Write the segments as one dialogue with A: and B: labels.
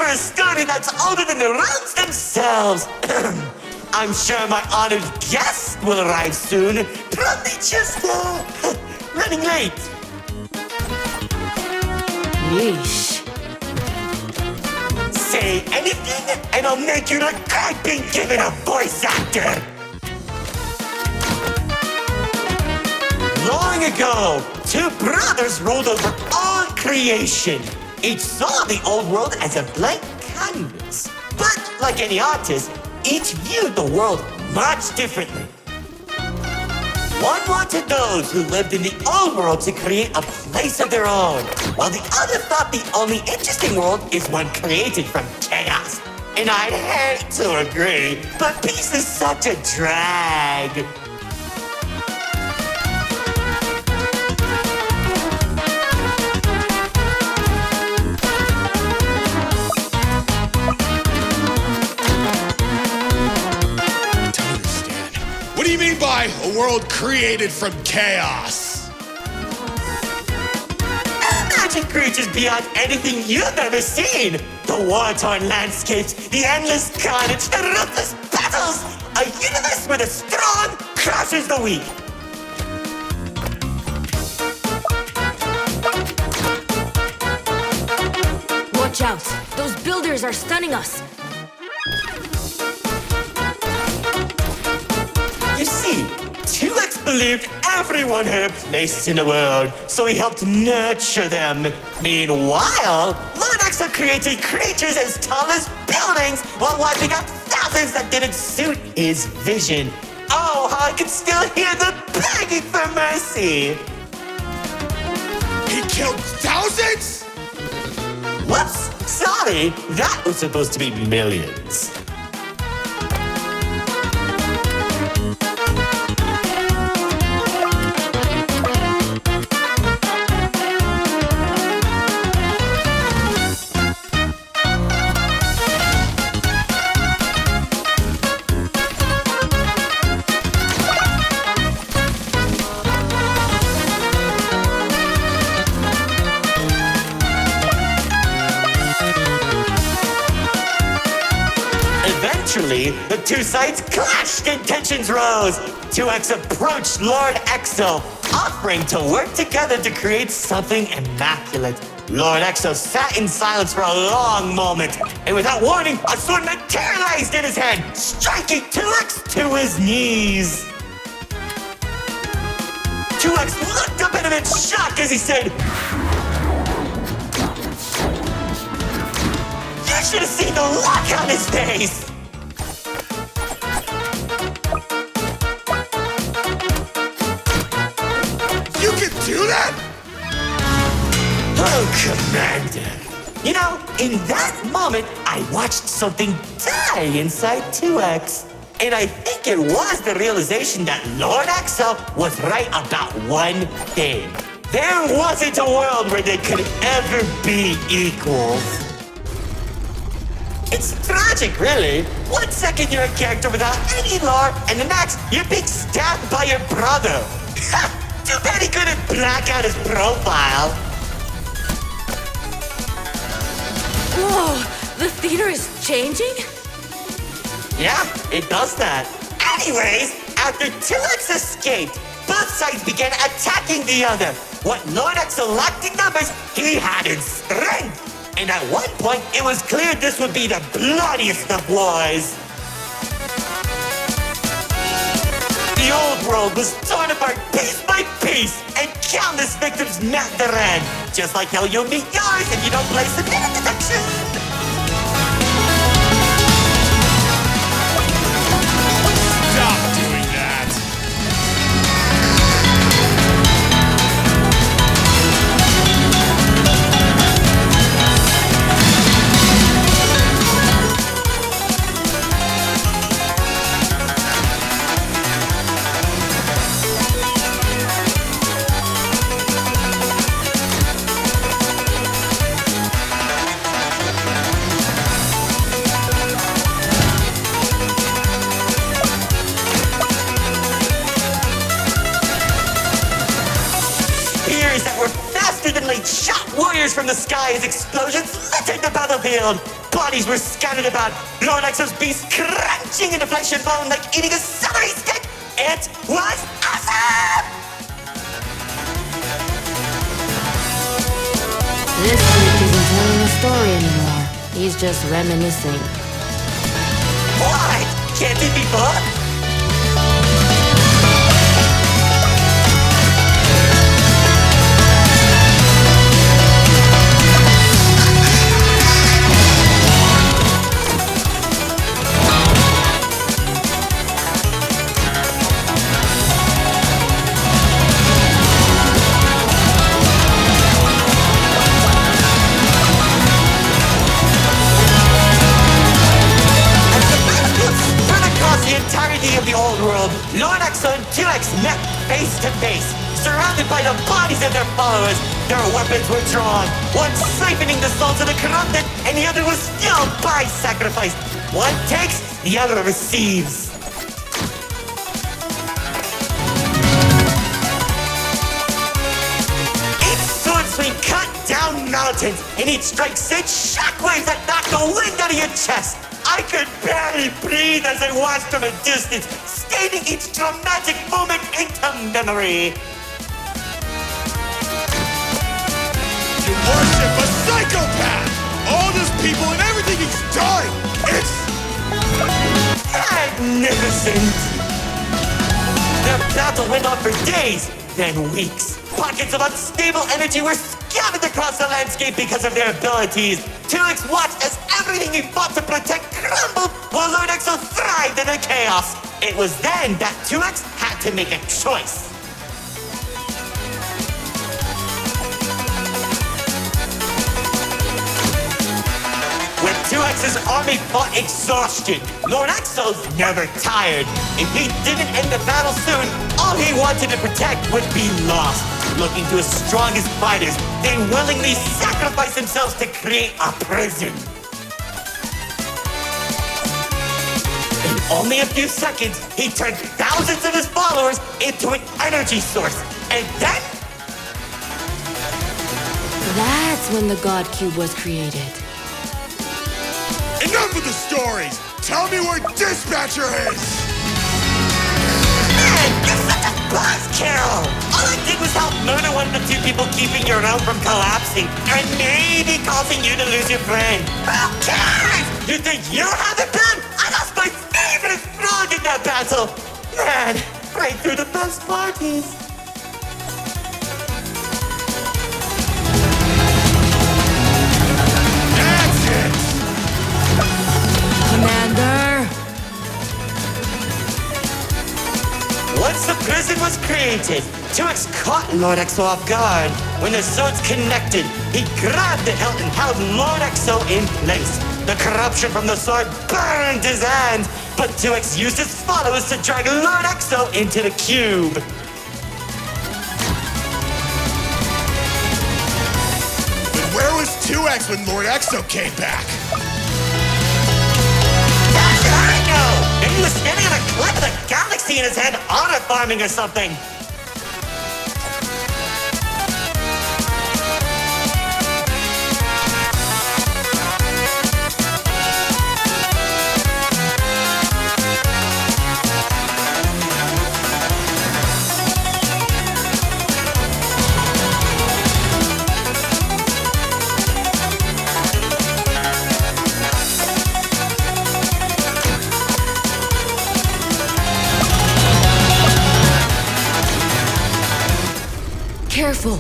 A: a story that's older than the realms themselves. I'm sure my honored guest will arrive soon. Probably just, running late.
B: Yeesh.
A: Say anything, and I'll make you regret being given a voice actor. Long ago, two brothers ruled over all creation. Each saw the old world as a blank canvas. But like any artist, each viewed the world much differently. One wanted those who lived in the old world to create a place of their own, while the other thought the only interesting world is one created from chaos. And I'd hate to agree, but peace is such a drag.
C: What do you mean by a world created from chaos?
A: Imagine creatures beyond anything you've ever seen. The war-torn landscapes, the endless carnage, the ruthless battles. A universe where the strong crushes the weak.
B: Watch out. Those builders are stunning us.
A: You see, 2X believed everyone had a place in the world, so he helped nurture them. Meanwhile, Lord Axel created creatures as tall as buildings while wiping out thousands that didn't suit his vision. Oh, how I can still hear the begging for mercy.
C: He killed thousands?
A: Whoops, sorry, that was supposed to be millions. Eventually, the two sides clashed and tensions rose. 2X approached Lord Exo, offering to work together to create something immaculate. Lord Exo sat in silence for a long moment, and without warning, a sword materialized in his hand, striking 2X to his knees. 2X looked up at him in shock as he said, "You should have seen the look on his face!"
C: You can do that?
A: Oh, Commander. You know, in that moment, I watched something die inside 2X. And I think it was the realization that Lord Axel was right about one thing. There wasn't a world where they could ever be equals. It's tragic, really. 1 second you're a character without any lore, and the next you're being stabbed by your brother. Too bad he couldn't black out his profile.
B: Whoa, the theater is changing?
A: Yeah, it does that. Anyways, after 2X escaped, both sides began attacking the other. What Lord Axel lacked in numbers, he had in strength. And at one point, it was clear this would be the bloodiest of wars. The old world was torn apart piece by piece, and countless victims met their end. Just like how you'll meet yours if you don't place the minute detection.
C: Stop doing that.
A: Spears that were faster than late shot warriors from the sky as explosions littered the battlefield. bodies were scattered about. Lord Exo's beast crunching into flesh and bone like eating a celery stick. It was awesome!
B: This freak isn't telling a story anymore. He's just reminiscing.
A: What? Can't it be fun? Of the old world, Lord Exo and 2X met face to face, surrounded by the bodies of their followers. Their weapons were drawn, one siphoning the souls of the corrupted, and the other was fueled by sacrifice. One takes, the other receives. Each sword swing cut down mountains, and each strike sent shockwaves that knock the wind out of your chest. I could barely breathe as I watched from a distance, stating each dramatic moment into memory.
C: You worship a psychopath! All those people and everything he's done! It's
A: magnificent! Their battle went on for days, then weeks. Pockets of unstable energy were scattered across the landscape because of their abilities. 2X watched as everything he fought to protect crumbled, while Lord Exo thrived in the chaos. It was then that 2X had to make a choice. When 2X's army fought exhaustion, Lord Exo's never tired. If he didn't end the battle soon, all he wanted to protect would be lost. Looking to his strongest fighters, they willingly sacrifice themselves to create a prison. In only a few seconds, he turned thousands of his followers into an energy source. And then...
B: That's when the God Cube was created.
C: enough of the stories! Tell me where Dispatcher is!
A: Man, you're such a buzzkill! All I did was help murder one of the two people keeping your realm from collapsing, and maybe causing you to lose your friend. Who cares? You think you have it bad? I lost my favorite frog in that battle! Man, right through the best parties.
C: That's it!
B: Commander!
A: Once the prison was created, 2X caught Lord Exo off guard. When the swords connected, he grabbed the hilt and held Lord Exo in place. The corruption from the sword burned his hand, but 2X used his followers to drag Lord Exo into the cube.
C: But where was 2X when Lord Exo came back?
A: That's what I know! Maybe he was standing on a cliff with a galaxy in his hand, honor farming or something.
B: Careful!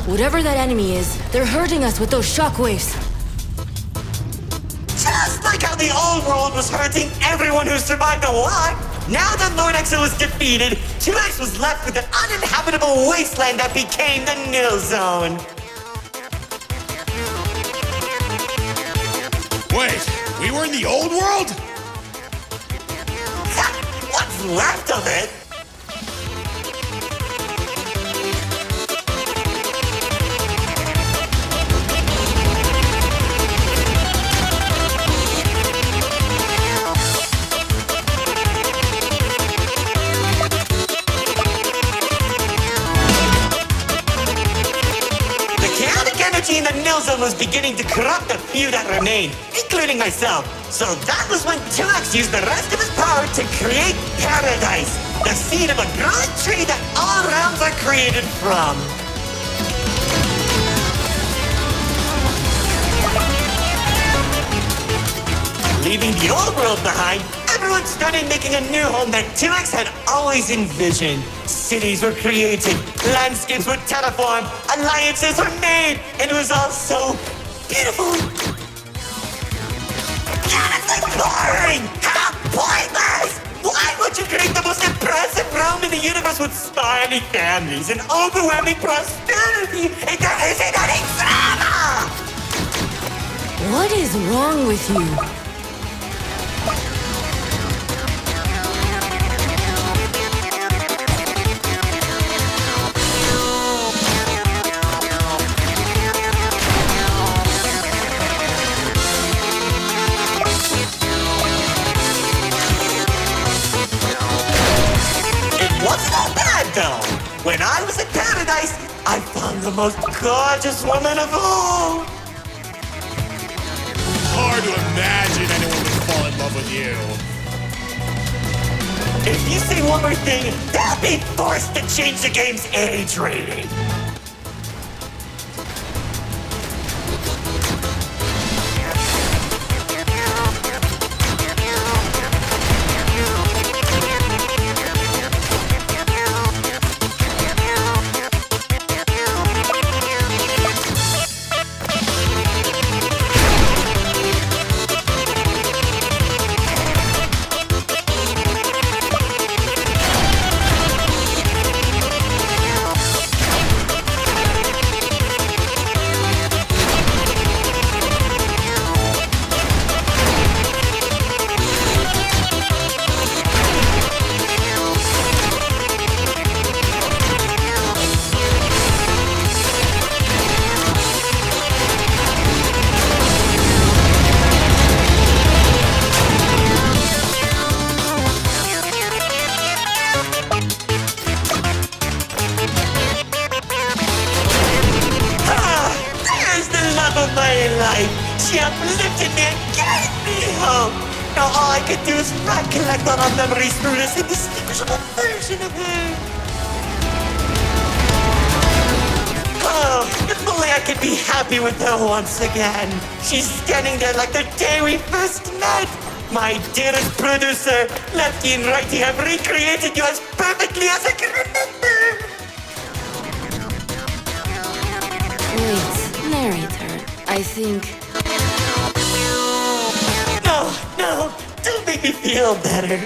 B: Whatever that enemy is, they're hurting us with those shockwaves.
A: Just like how the old world was hurting everyone who survived the war, now that Lord Exo was defeated, 2X was left with an uninhabitable wasteland that became the Nil Zone.
C: Wait, we were in the old world?
A: What's left of it? The chaotic energy in the Nil Zone was beginning to corrupt the few that remained. It including myself. So that was when 2X used the rest of his power to create Paradise, the seed of a growing tree that all realms are created from. Leaving the old world behind, everyone started making a new home that 2X had always envisioned. Cities were created, landscapes were terraformed, alliances were made, and it was all so beautiful. Honestly boring! How pointless! Why would you create the most impressive realm in the universe with smiling families and overwhelming prosperity if there isn't any drama?
B: What is wrong with you?
A: Wasn't all bad though. When I was in Paradise, I found the most gorgeous woman of all.
C: Hard to imagine anyone would fall in love with you.
A: If you say one more thing, they'll be forced to change the game's age rating. She uplifted me and gave me hope. Now all I could do is recollect all our memories through this indistinguishable version of her. Oh, if only I could be happy with her once again. She's standing there like the day we first met. My dearest producer, Lefty and Righty have recreated you as perfectly as I can remember.
B: Wait, Narrator, I think...
A: No, don't make me feel better.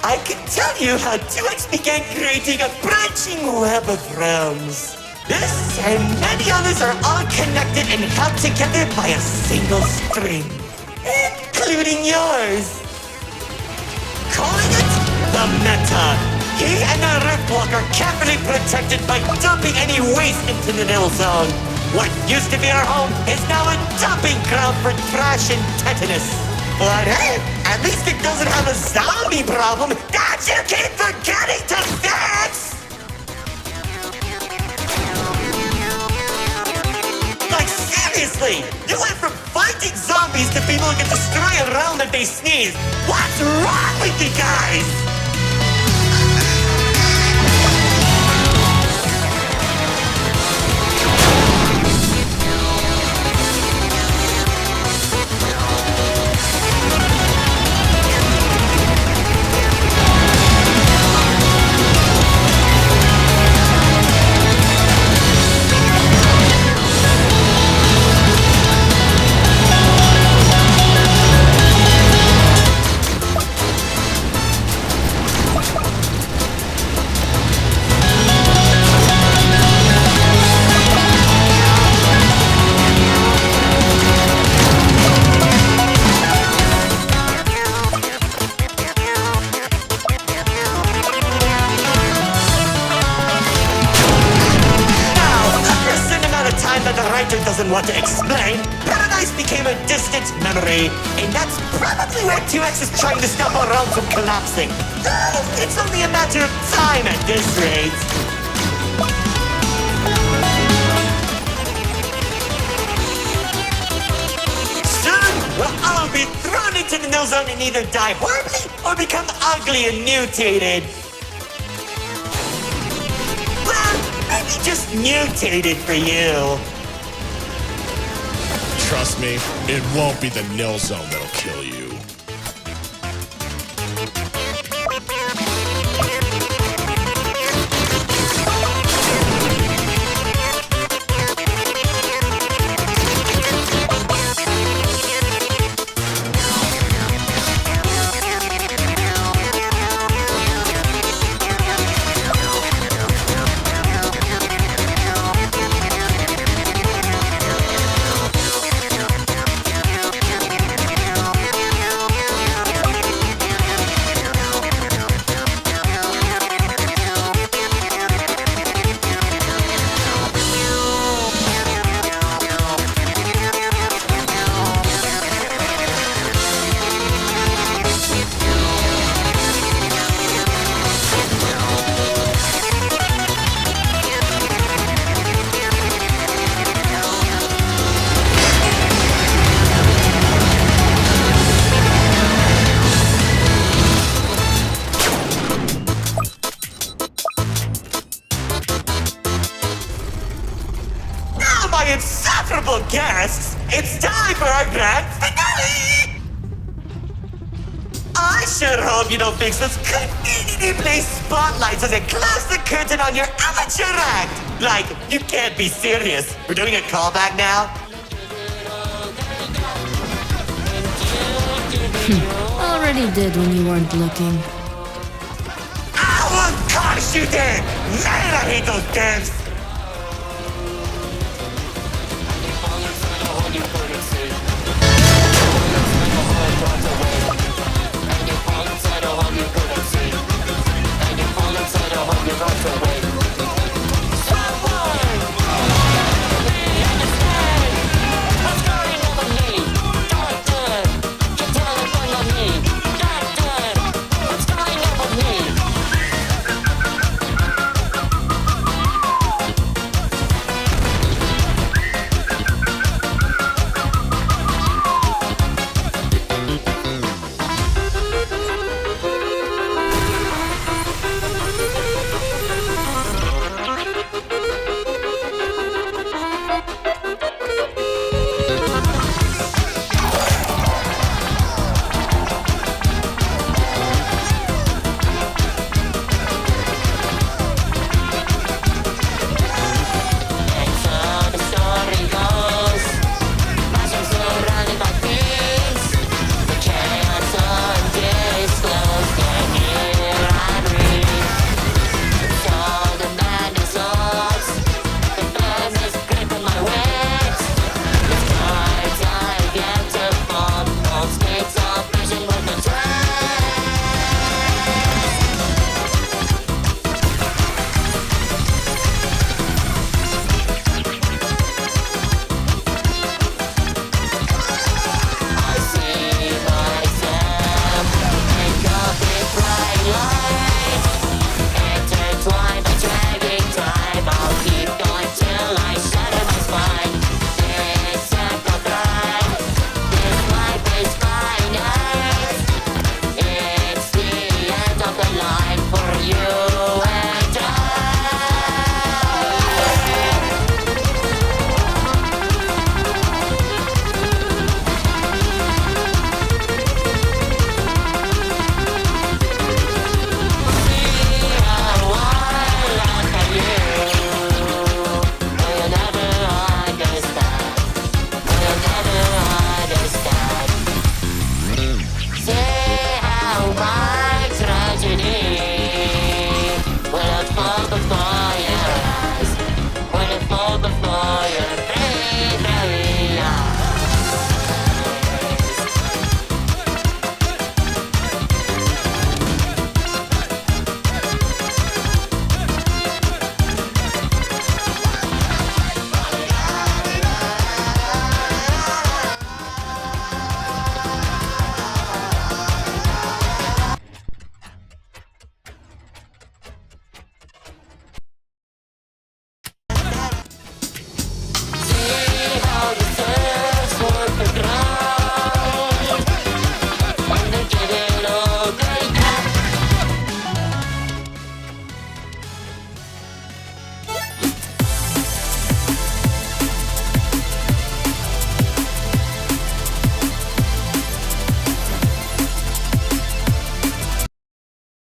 A: I can tell you how 2X began creating a branching web of realms. This and many others are all connected and held together by a single string, including yours. Calling it the Meta. He and the Riftwalk are carefully protected by dumping any waste into the Nil Zone. What used to be our home is now a dumping ground for trash and tetanus. But hey, at least it doesn't have a zombie problem that you keep forgetting to fix! Like, seriously! You went from fighting zombies to people who can destroy a realm if they sneeze! What's wrong with you guys? That the writer doesn't want to explain, Paradise became a distant memory, and that's probably where 2X is trying to stop our realm from collapsing. It's only a matter of time at this rate. Soon, we'll all be thrown into the nil zone and either die horribly or become ugly and mutated. Well, maybe just mutated for you.
C: Trust me, it won't be the nil zone that'll kill you.
A: My insufferable guests, it's time for our grand finale! I sure hope you don't fix this conveniently placed spotlights as they close the curtain on your amateur act! Like, you can't be serious. We're doing a callback now?
B: Already did when you weren't looking.
A: Oh, of course you did! Man, I hate those games!